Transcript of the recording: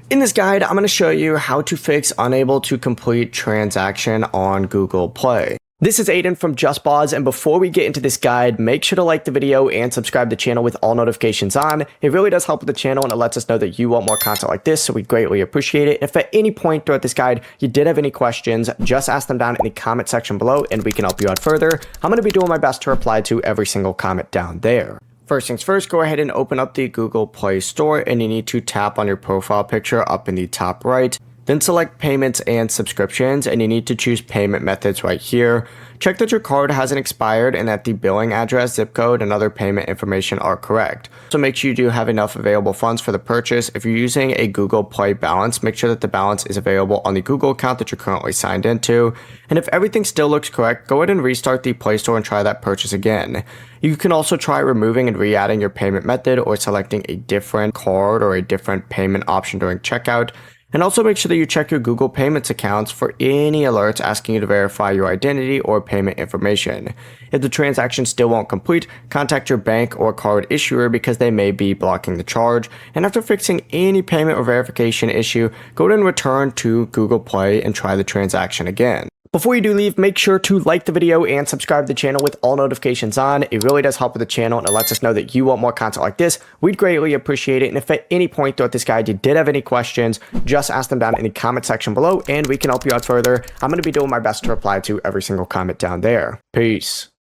In this guide, I'm going to show you how to fix unable to complete transaction on Google Play. This is Aiden from JustBoz, and before we get into this guide, make sure to like the video and subscribe to the channel with all notifications on. It really does help with the channel and it lets us know that you want more content like this, so we greatly appreciate it. If at any point throughout this guide you did have any questions, just ask them down in the comment section below and we can help you out further. I'm going to be doing my best to reply to every single comment down there. First things first, go ahead and open up the Google Play Store and you need to tap on your profile picture up in the top right. Then select payments and subscriptions and you need to choose payment methods right here. Check that your card hasn't expired and that the billing address, zip code, and other payment information are correct. So make sure you do have enough available funds for the purchase. If you're using a Google Play balance, make sure that the balance is available on the Google account that you're currently signed into. And if everything still looks correct, go ahead and restart the Play Store and try that purchase again. You can also try removing and re-adding your payment method or selecting a different card or a different payment option during checkout. And also make sure that you check your Google Payments accounts for any alerts asking you to verify your identity or payment information. If the transaction still won't complete, contact your bank or card issuer because they may be blocking the charge. And after fixing any payment or verification issue, go ahead and return to Google Play and try the transaction again. Before you do leave, make sure to like the video and subscribe to the channel with all notifications on. It really does help with the channel and it lets us know that you want more content like this. We'd greatly appreciate it. And if at any point throughout this guide you did have any questions, just ask them down in the comment section below and we can help you out further. I'm going to be doing my best to reply to every single comment down there. Peace.